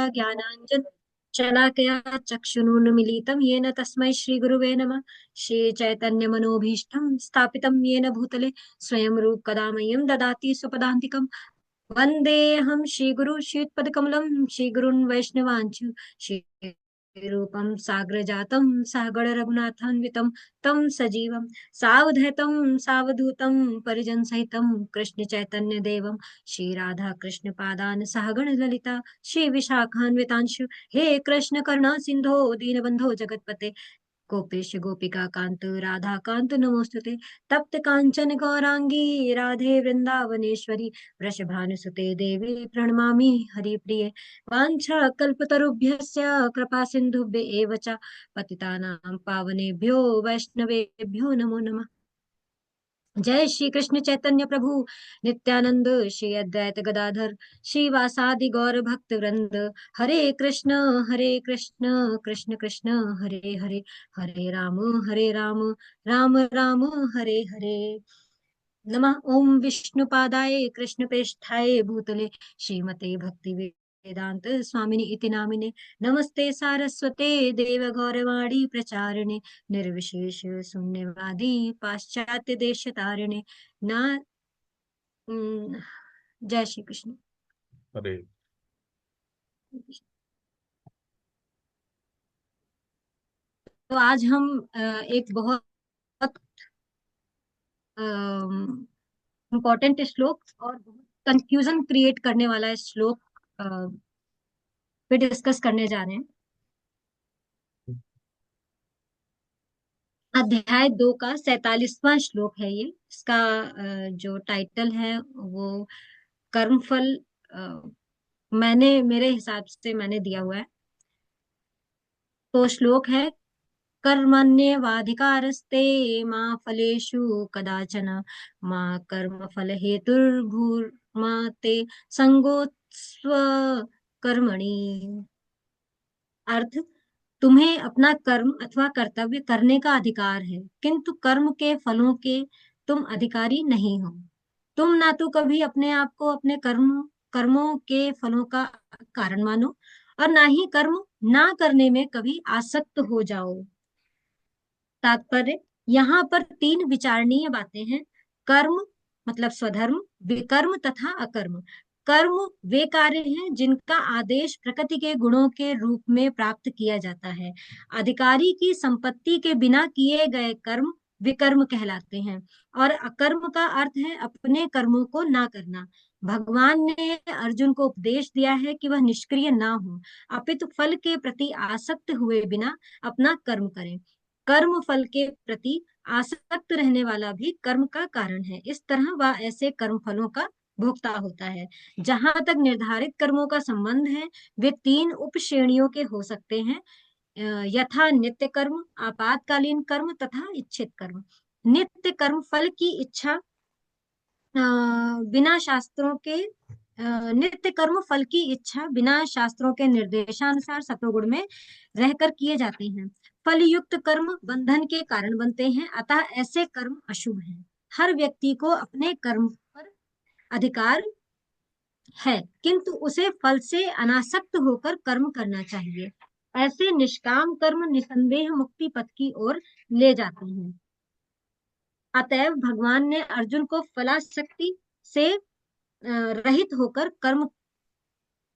ज्ञानाञ्जनशलाकया चक्षुरुन्मीलितं येन तस्मै श्रीगुरुवे नमः। श्रीचैतन्यमनोभीष्टं स्थापितं येन भूतले स्वयं रूप कदा मह्यं ददाति स्वपदान्तिकम्। वन्देऽहं श्रीगुरु श्रीयुतपदकमलं श्रीगुरुन् वैष्णवांश्च श्रीरूपं साग्रजातं सहगण रघुनाथान्वितं तं सजीवं सावधैतं सावधूतं परिजनसहितं कृष्ण चैतन्य देवं श्री राधा कृष्ण पादान सहगण ललिता श्री विशाखान्वितांशु। हे कृष्ण करुणा सिंधो दीनबंधो जगतपते गोपेश गोपिका कांत राधा कांत नमोस्तुते। तप्त कांचन गौरांगी राधे वृंदावनेश्वरी वृषभानुसुते देवी प्रणमामि हरिप्रिये। वाञ्छाकल्पतरुभ्यश्च कृपा सिन्धुभ्य एव च पतितानां पावनेभ्यो वैष्णवेभ्यो नमो नमः। जय श्री कृष्ण चैतन्य प्रभु नित्यानंद श्री अद्वैत गदाधर श्रीवासादि गौर भक्त वृंद। हरे कृष्ण कृष्ण कृष्ण हरे हरे हरे राम राम राम हरे हरे। नमः ओम विष्णुपादाय कृष्णप्रेष्ठाय भूतले श्रीमते भक्ति वेदांत स्वामिनि इति नामिने। नमस्ते सारस्वते देवगौरवाणी प्रचारिणे निर्विशेष शून्यवादी पाश्चात्य देश तारिणे ना। जय श्री कृष्ण। अरे तो आज हम एक बहुत इम्पोर्टेंट श्लोक और कंफ्यूजन क्रिएट करने वाला श्लोक पे डिस्कस करने जा रहे हैं। अध्याय 2 का 47वां श्लोक है ये। इसका जो टाइटल है वो कर्मफल मैंने मेरे हिसाब से मैंने दिया हुआ है। तो श्लोक है कर्मण्येवाधिकारस्ते मा फलेषु कदाचन मा कर्म फल हेतुर्भूर्मा ते संगोत्स्व कर्मणि। अर्थ, तुम्हें अपना कर्म अथवा कर्तव्य करने का अधिकार है किंतु कर्म के फलों के तुम अधिकारी नहीं हो। तुम ना तो कभी अपने आप को अपने कर्मों के फलों का कारण मानो और ना ही कर्म ना करने में कभी आसक्त हो जाओ। तात्पर्य, यहाँ पर 3 विचारणीय बातें हैं। कर्म मतलब स्वधर्म, विकर्म तथा अकर्म। कर्म वे कार्य हैं जिनका आदेश प्रकृति के गुणों के रूप में प्राप्त किया जाता है। अधिकारी की संपत्ति के बिना किए गए कर्म विकर्म कहलाते हैं। और अकर्म का अर्थ है अपने कर्मों को ना करना। भगवान ने अर्जुन को उपदेश दिया है कि वह निष्क्रिय ना हो, अपितु फल के प्रति आसक्त हुए बिना अपना कर्म करें। कर्म फल के प्रति आसक्त रहने वाला भी कर्म का कारण है। इस तरह वह ऐसे कर्म फलों का भोक्ता होता है। जहां तक निर्धारित कर्मों का संबंध है, वे 3 उप श्रेणियों के हो सकते हैं। यथा नित्य कर्म, आपातकालीन कर्म तथा इच्छित कर्म। नित्य कर्म फल की इच्छा बिना शास्त्रों के नित्य कर्म फल की इच्छा बिना शास्त्रों के निर्देशानुसार सतोगुण में रहकर किए जाते हैं। फल युक्त कर्म बंधन के कारण बनते हैं, अतः ऐसे कर्म अशुभ हैं। हर व्यक्ति को अपने कर्म पर अधिकार है किंतु उसे फल से अनासक्त होकर कर्म करना चाहिए। ऐसे निष्काम कर्म निसंदेह मुक्ति पथ की ओर ले जाते हैं। अतएव भगवान ने अर्जुन को फलासक्ति से रहित होकर कर्म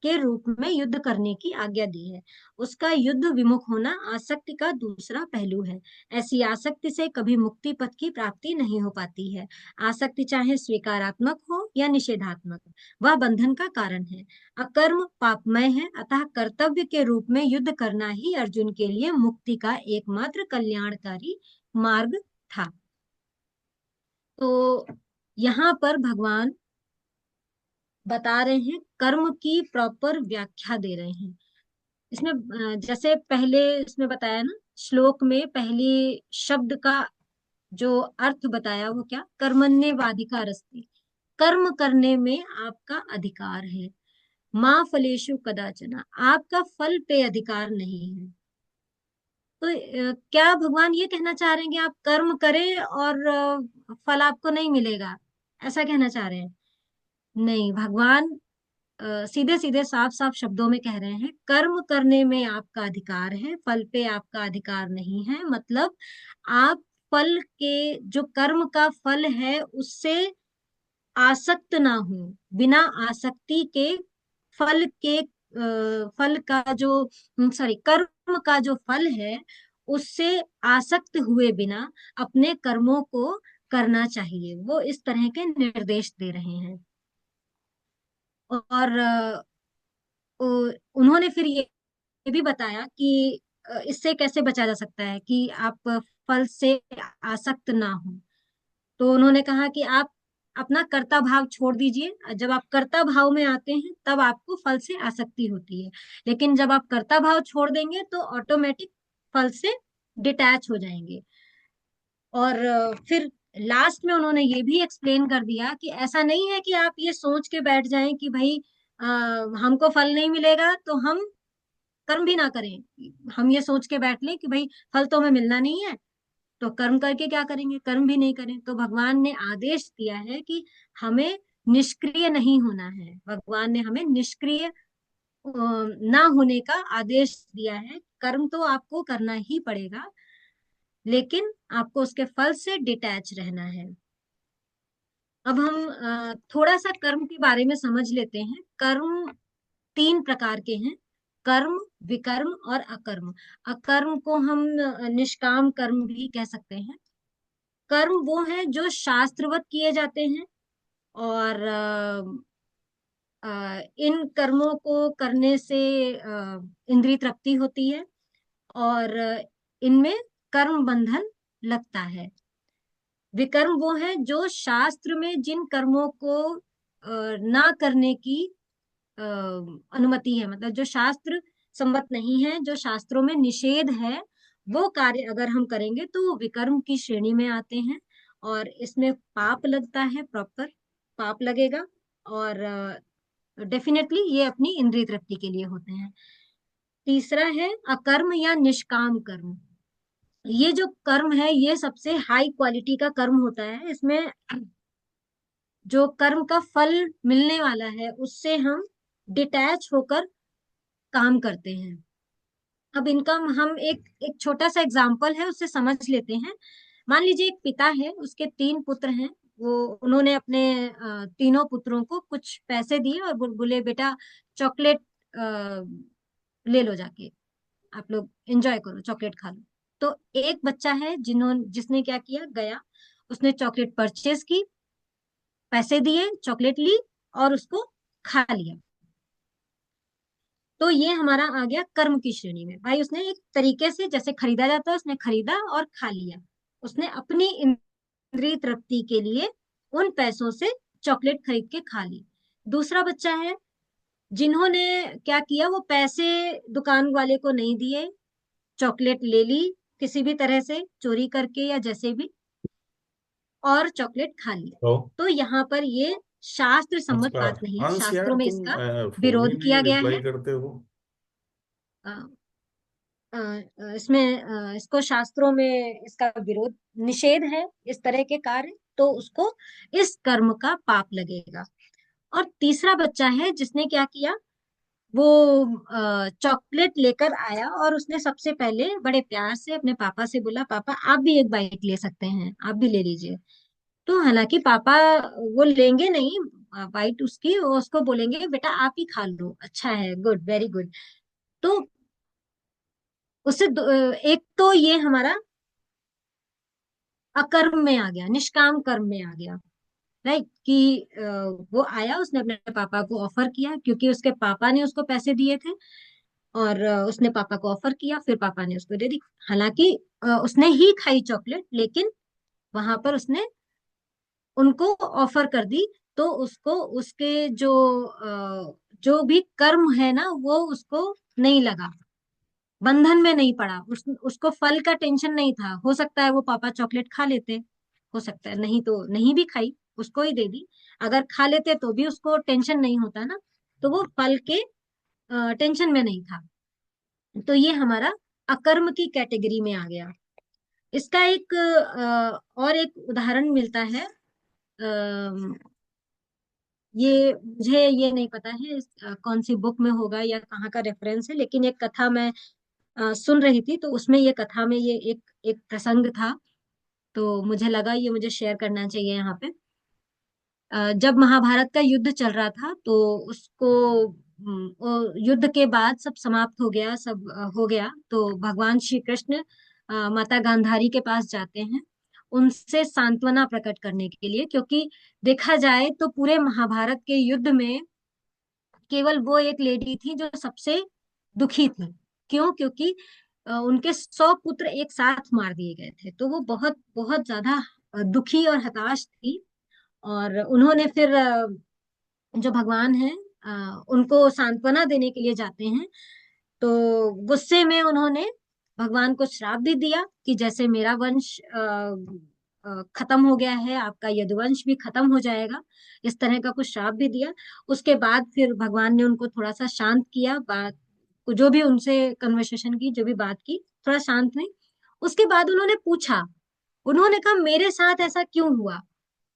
के रूप में युद्ध करने की आज्ञा दी है। उसका युद्ध विमुख होना आसक्ति का दूसरा पहलू है। ऐसी आसक्ति से कभी मुक्ति पथ की प्राप्ति नहीं हो पाती है। आसक्ति चाहे स्वीकारात्मक हो या निषेधात्मक, वह बंधन का कारण है। अकर्म पापमय है, अतः कर्तव्य के रूप में युद्ध करना ही अर्जुन के लिए मुक्ति का एकमात्र कल्याणकारी मार्ग था। तो यहाँ पर भगवान बता रहे हैं, कर्म की प्रॉपर व्याख्या दे रहे हैं। इसमें जैसे पहले इसमें बताया ना, श्लोक में पहले शब्द का जो अर्थ बताया वो क्या, कर्मण्येवाधिकारस्ति, कर्म करने में आपका अधिकार है। माँ फलेषु कदाचन, आपका फल पे अधिकार नहीं है। तो क्या भगवान ये कहना चाह रहे हैं कि आप कर्म करें और फल आपको नहीं मिलेगा, ऐसा कहना चाह रहे हैं? नहीं, भगवान सीधे सीधे साफ साफ शब्दों में कह रहे हैं, कर्म करने में आपका अधिकार है, फल पे आपका अधिकार नहीं है। मतलब आप फल के, जो कर्म का फल है उससे आसक्त ना हो, बिना आसक्ति के फल के फल का जो, सॉरी, कर्म का जो फल है उससे आसक्त हुए बिना अपने कर्मों को करना चाहिए। वो इस तरह के निर्देश दे रहे हैं। और उन्होंने फिर ये भी बताया कि इससे कैसे बचा जा सकता है कि आप फल से आसक्त ना हो। तो उन्होंने कहा कि आप अपना कर्ता भाव छोड़ दीजिए। जब आप कर्ता भाव में आते हैं तब आपको फल से आसक्ति होती है, लेकिन जब आप कर्ता भाव छोड़ देंगे तो ऑटोमेटिक फल से डिटैच हो जाएंगे। और फिर लास्ट में उन्होंने ये भी एक्सप्लेन कर दिया कि ऐसा नहीं है कि आप ये सोच के बैठ जाएं कि भाई हमको फल नहीं मिलेगा तो हम कर्म भी ना करें। हम ये सोच के बैठ लें कि भाई फल तो हमें मिलना नहीं है, तो कर्म करके क्या करेंगे, कर्म भी नहीं करें। तो भगवान ने आदेश दिया है कि हमें निष्क्रिय नहीं होना है। भगवान ने हमें निष्क्रिय ना होने का आदेश दिया है। कर्म तो आपको करना ही पड़ेगा, लेकिन आपको उसके फल से डिटैच रहना है। अब हम थोड़ा सा कर्म के बारे में समझ लेते हैं। कर्म तीन प्रकार के हैं, कर्म, विकर्म और अकर्म। अकर्म को हम निष्काम कर्म भी कह सकते हैं। कर्म वो है जो शास्त्रवत किए जाते हैं, और इन कर्मों को करने से इंद्रिय तृप्ति होती है, और इनमें कर्म बंधन लगता है। विकर्म वो है जो शास्त्र में जिन कर्मों को ना करने की अनुमति है, मतलब जो शास्त्र सम्मत नहीं है, जो शास्त्रों में निषेध है, वो कार्य अगर हम करेंगे तो वो विकर्म की श्रेणी में आते हैं। और इसमें पाप लगता है, प्रॉपर पाप लगेगा। और डेफिनेटली ये अपनी इंद्रिय तृप्ति के लिए होते हैं। तीसरा है अकर्म या निष्काम कर्म। ये जो कर्म है ये सबसे हाई क्वालिटी का कर्म होता है। इसमें जो कर्म का फल मिलने वाला है उससे हम डिटैच होकर काम करते हैं। अब इनका हम एक छोटा सा एग्जाम्पल है उससे समझ लेते हैं। मान लीजिए एक पिता है, उसके तीन पुत्र हैं। वो उन्होंने अपने तीनों पुत्रों को कुछ पैसे दिए और बोले बेटा चॉकलेट ले लो, जाके आप लोग एंजॉय करो, चॉकलेट खा लो। तो एक बच्चा है जिसने क्या किया, गया, उसने चॉकलेट परचेज की, पैसे दिए, चॉकलेट ली और उसको खा लिया। तो ये हमारा आ गया कर्म की श्रेणी में। भाई उसने एक तरीके से जैसे खरीदा जाता है, उसने खरीदा और खा लिया। उसने अपनी इंद्रिय तृप्ति के लिए उन पैसों से चॉकलेट खरीद के खा ली। दूसरा बच्चा है जिन्होंने क्या किया, वो पैसे दुकान वाले को नहीं दिए, चॉकलेट ले ली किसी भी तरह से चोरी करके या जैसे भी, और चॉकलेट खा लिया। तो तो यहाँ पर ये शास्त्र सम्मत बात नमस्कार नहीं है, हंस, यार शास्त्रों में तुम इसका फोन ही विरोध नहीं किया गया रिप्लाई है। करते हो। इसमें इसको शास्त्रों में इसका विरोध, निषेध है इस तरह के कार्य, तो उसको इस कर्म का पाप लगेगा। और तीसरा बच्चा है जिसने क्या किया, वो चॉकलेट लेकर आया और उसने सबसे पहले बड़े प्यार से अपने पापा से बोला, पापा आप भी एक बाइट ले सकते हैं, आप भी ले लीजिए। तो हालांकि पापा वो लेंगे नहीं बाइट उसकी, वो उसको बोलेंगे बेटा आप ही खा लो, अच्छा है, गुड, वेरी गुड। तो उससे एक तो ये हमारा अकर्म में आ गया, निष्काम कर्म में आ गया। राइट, कि वो आया, उसने अपने पापा को ऑफर किया क्योंकि उसके पापा ने उसको पैसे दिए थे, और उसने पापा को ऑफर किया, फिर पापा ने उसको दे दी। हालांकि उसने ही खाई चॉकलेट, लेकिन वहां पर उसने उनको ऑफर कर दी। तो उसको उसके जो भी कर्म है ना वो उसको नहीं लगा, बंधन में नहीं पड़ा। उसको फल का टेंशन नहीं था। हो सकता है वो पापा चॉकलेट खा लेते, हो सकता है नहीं तो नहीं भी खाई, उसको ही दे दी। अगर खा लेते तो भी उसको टेंशन नहीं होता ना, तो वो फल के टेंशन में नहीं था। तो ये हमारा अकर्म की कैटेगरी में आ गया। इसका एक और एक उदाहरण मिलता है। ये मुझे ये नहीं पता है कौन सी बुक में होगा या कहाँ का रेफरेंस है, लेकिन एक कथा मैं सुन रही थी, तो उसमें ये कथा में ये एक एक प्रसंग था, तो मुझे लगा ये मुझे शेयर करना चाहिए यहाँ पे। जब महाभारत का युद्ध चल रहा था तो उसको वो युद्ध के बाद सब समाप्त हो गया, सब हो गया, तो भगवान श्री कृष्ण माता गांधारी के पास जाते हैं उनसे सांत्वना प्रकट करने के लिए, क्योंकि देखा जाए तो पूरे महाभारत के युद्ध में केवल वो एक लेडी थी जो सबसे दुखी थी। क्यों? क्योंकि उनके 100 पुत्र एक साथ मार दिए गए थे, तो वो बहुत बहुत ज्यादा दुखी और हताश थी। और उन्होंने फिर जो भगवान है उनको सांत्वना देने के लिए जाते हैं, तो गुस्से में उन्होंने भगवान को श्राप भी दिया कि जैसे मेरा वंश खत्म हो गया है, आपका यदुवंश भी खत्म हो जाएगा, इस तरह का कुछ श्राप भी दिया। उसके बाद फिर भगवान ने उनको थोड़ा सा शांत किया, बात जो भी उनसे कन्वर्सेशन की, जो भी बात की, थोड़ा शांत हुई। उसके बाद उन्होंने पूछा, उन्होंने कहा मेरे साथ ऐसा क्यों हुआ,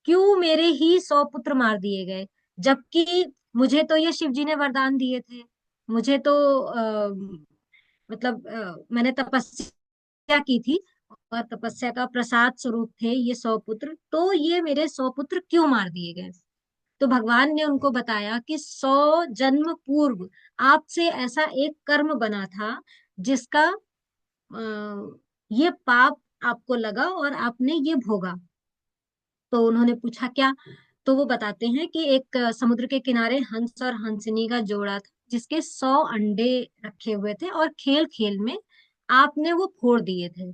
क्यों मेरे ही 100 पुत्र मार दिए गए, जबकि मुझे तो ये शिव जी ने वरदान दिए थे, मुझे तो मतलब मैंने तपस्या की थी और तपस्या का प्रसाद स्वरूप थे ये 100 पुत्र, तो ये मेरे 100 पुत्र क्यों मार दिए गए। तो भगवान ने उनको बताया कि 100 जन्म पूर्व आपसे ऐसा एक कर्म बना था जिसका ये पाप आपको लगा और आपने ये भोगा। तो उन्होंने पूछा क्या? तो वो बताते हैं कि एक समुद्र के किनारे हंस और हंसनी का जोड़ा था जिसके 100 अंडे रखे हुए थे, और खेल खेल में आपने वो फोड़ दिए थे।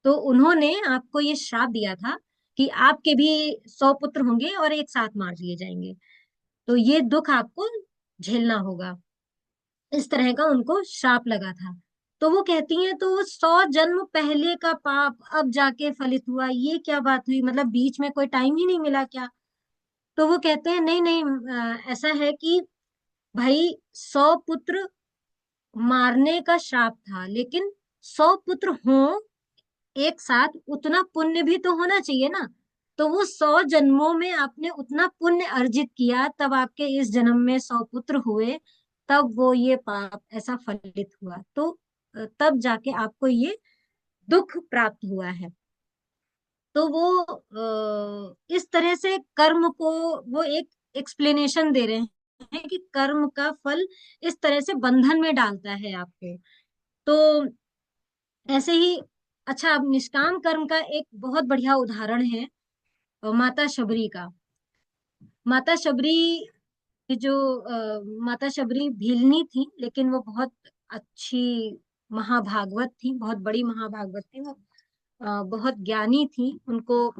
तो उन्होंने आपको ये श्राप दिया था कि आपके भी 100 पुत्र होंगे और एक साथ मार दिए जाएंगे, तो ये दुख आपको झेलना होगा। इस तरह का उनको श्राप लगा था। तो वो कहती हैं तो वो 100 जन्म पहले का पाप अब जाके फलित हुआ, ये क्या बात हुई, मतलब बीच में कोई टाइम ही नहीं मिला क्या? तो वो कहते हैं नहीं नहीं, ऐसा है कि भाई 100 पुत्र मारने का श्राप था, लेकिन 100 पुत्र हों एक साथ उतना पुण्य भी तो होना चाहिए ना। तो वो 100 जन्मों में आपने उतना पुण्य अर्जित किया, तब आपके इस जन्म में 100 पुत्र हुए, तब वो ये पाप ऐसा फलित हुआ, तो तब जाके आपको ये दुख प्राप्त हुआ है। तो वो इस तरह से कर्म को वो एक एक्सप्लेनेशन दे रहे हैं कि कर्म का फल इस तरह से बंधन में डालता है आपको। तो ऐसे ही, अच्छा, अब निष्काम कर्म का एक बहुत बढ़िया उदाहरण है माता शबरी का। माता शबरी की जो माता शबरी भीलनी थी, लेकिन वो बहुत अच्छी महाभागवत थी, बहुत बड़ी महाभागवत थी वो, बहुत ज्ञानी थी। उनको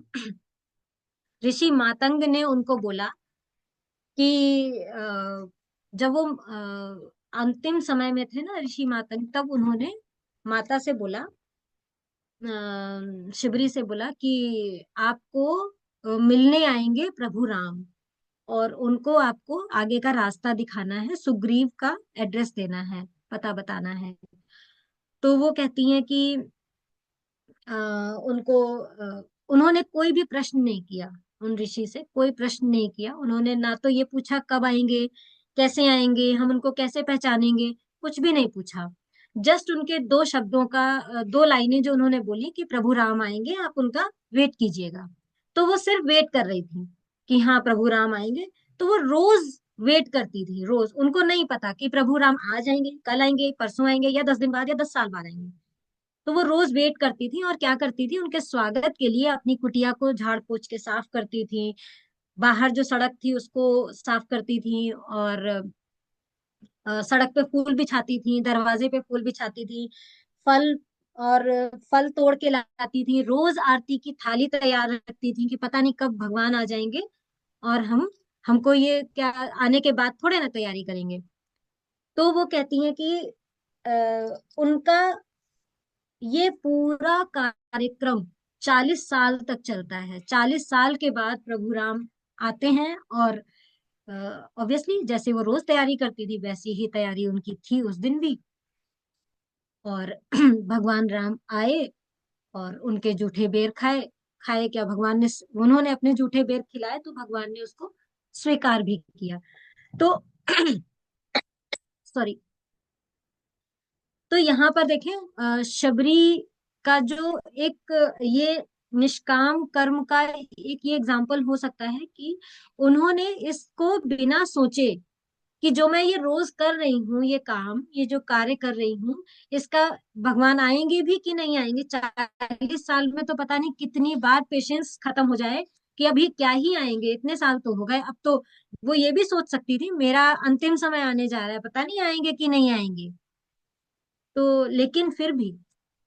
ऋषि मातंग ने उनको बोला कि जब वो अंतिम समय में थे ना ऋषि मातंग, तब उन्होंने माता से बोला, शिबरी से बोला कि आपको मिलने आएंगे प्रभु राम, और उनको आपको आगे का रास्ता दिखाना है, सुग्रीव का एड्रेस देना है, पता बताना है। तो वो कहती हैं कि उनको उन्होंने कोई भी प्रश्न नहीं किया, उन ऋषि से कोई प्रश्न नहीं किया उन्होंने, ना तो ये पूछा कब आएंगे, कैसे आएंगे, हम उनको कैसे पहचानेंगे, कुछ भी नहीं पूछा। जस्ट उनके दो शब्दों का, दो लाइनें जो उन्होंने बोली कि प्रभु राम आएंगे, आप उनका वेट कीजिएगा। तो वो सिर्फ वेट कर रही थी कि हाँ प्रभु राम आएंगे। तो वो रोज वेट करती थी, रोज, उनको नहीं पता कि प्रभु राम आज आएंगे, कल आएंगे, परसों आएंगे, या 10 दिन बाद, या 10 साल बाद आएंगे। तो वो रोज वेट करती थी, और क्या करती थी, उनके स्वागत के लिए अपनी कुटिया को झाड़ पोछ के साफ करती थी, बाहर जो सड़क थी उसको साफ करती थी, और सड़क पे फूल बिछाती थी, दरवाजे पे फूल बिछाती थी, फल और फल तोड़ के लाती थी, रोज आरती की थाली तैयार रखती थी कि पता नहीं कब भगवान आ जाएंगे और हमको ये क्या, आने के बाद थोड़े ना तैयारी करेंगे। तो वो कहती हैं कि उनका ये पूरा कार्यक्रम 40 साल तक चलता है। 40 साल के बाद प्रभु राम आते हैं, और ऑब्वियसली जैसे वो रोज तैयारी करती थी वैसी ही तैयारी उनकी थी उस दिन भी। और भगवान राम आए और उनके जूठे बेर खाए। खाए क्या, भगवान ने, उन्होंने अपने जूठे बेर खिलाए तो भगवान ने उसको स्वीकार भी किया। तो सॉरी, तो यहाँ पर देखें, शबरी का जो एक ये निष्काम कर्म का एक ये एग्जाम्पल हो सकता है कि उन्होंने इसको बिना सोचे कि जो मैं ये रोज कर रही हूँ, ये काम, ये जो कार्य कर रही हूँ, इसका भगवान आएंगे भी कि नहीं आएंगे, 40 साल में तो पता नहीं कितनी बार पेशेंस खत्म हो जाए कि अभी क्या ही आएंगे, इतने साल तो हो गए अब तो। वो ये भी सोच सकती थी मेरा अंतिम समय आने जा रहा है, पता नहीं आएंगे कि नहीं आएंगे। तो लेकिन फिर भी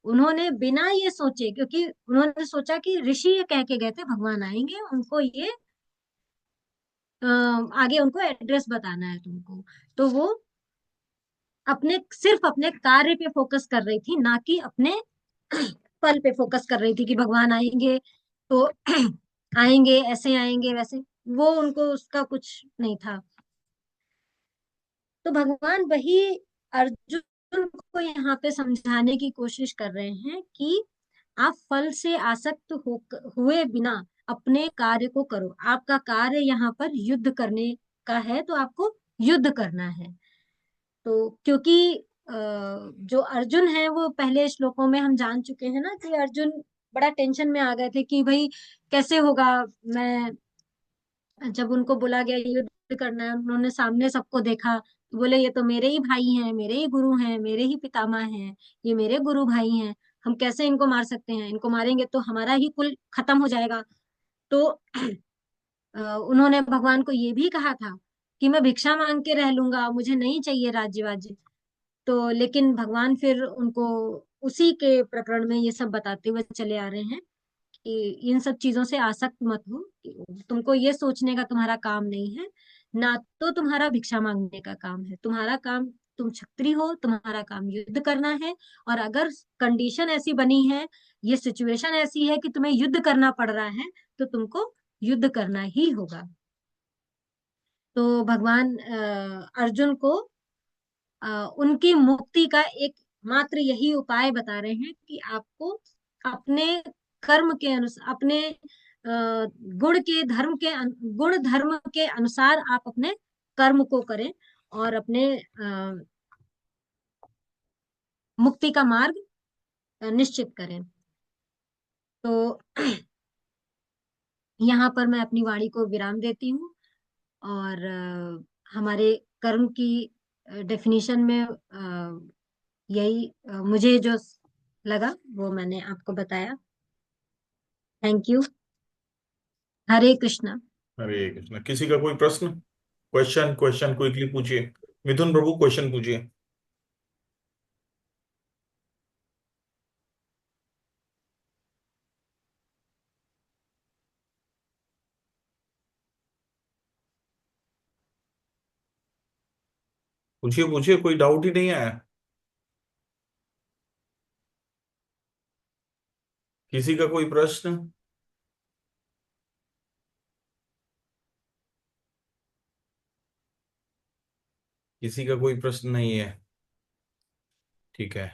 उन्होंने बिना ये सोचे, क्योंकि उन्होंने सोचा कि ऋषि ये कह के गए थे भगवान आएंगे, उनको ये आगे उनको एड्रेस बताना है तुमको। तो वो अपने सिर्फ अपने कार्य पे फोकस कर रही थी, ना कि अपने फल पे फोकस कर रही थी कि भगवान आएंगे तो आएंगे, ऐसे आएंगे वैसे। वो उनको उसका कुछ नहीं था। तो भगवान वही अर्जुन को यहाँ पे समझाने की कोशिश कर रहे हैं कि आप फल से आसक्त हुए बिना अपने कार्य को करो। आपका कार्य यहाँ पर युद्ध करने का है, तो आपको युद्ध करना है। तो क्योंकि जो अर्जुन है वो पहले श्लोकों में हम जान चुके हैं ना कि अर्जुन बड़ा टेंशन में आ गए थे कि भाई कैसे होगा। मैं जब उनको बोला गया युद्ध करना है, उन्होंने सामने सबको देखा तो बोले ये तो मेरे ही भाई हैं, मेरे ही गुरु हैं, मेरे ही पितामह हैं, ये मेरे गुरु भाई हैं, हम कैसे इनको मार सकते हैं, इनको मारेंगे तो हमारा ही कुल खत्म हो जाएगा। तो उन्होंने भगवान को ये भी कहा था कि मैं भिक्षा मांग के रह लूंगा, मुझे नहीं चाहिए राज्य वाज्य। तो लेकिन भगवान फिर उनको उसी के प्रकरण में ये सब बताते हुए चले आ रहे हैं कि इन सब चीजों से आसक्त मत हो, कि तुमको ये सोचने का तुम्हारा काम नहीं है, ना तो तुम्हारा भिक्षा मांगने का काम है, तुम्हारा काम, तुम क्षत्रिय हो, तुम्हारा काम युद्ध करना है। और अगर कंडीशन ऐसी बनी है, ये सिचुएशन ऐसी है कि तुम्हें युद्ध करना पड़ रहा है, तो तुमको युद्ध करना ही होगा। तो भगवान अर्जुन को अ, उनकी मुक्ति का एक मात्र यही उपाय बता रहे हैं कि आपको अपने कर्म के अनुसार, अपने गुण धर्म के अनुसार आप अपने कर्म को करें और अपने मुक्ति का मार्ग निश्चित करें। तो यहाँ पर मैं अपनी वाणी को विराम देती हूँ। और हमारे कर्म की डेफिनेशन में यही मुझे जो लगा वो मैंने आपको बताया। Thank you. हरे कृष्णा। हरे कृष्ण। किसी का कोई प्रश्न? क्वेश्चन क्वेश्चन क्विकली पूछिए। मिथुन प्रभु क्वेश्चन पूछिए। पूछिए पूछिए, कोई डाउट ही नहीं आया? किसी का कोई प्रश्न? किसी का कोई प्रश्न नहीं है? ठीक है।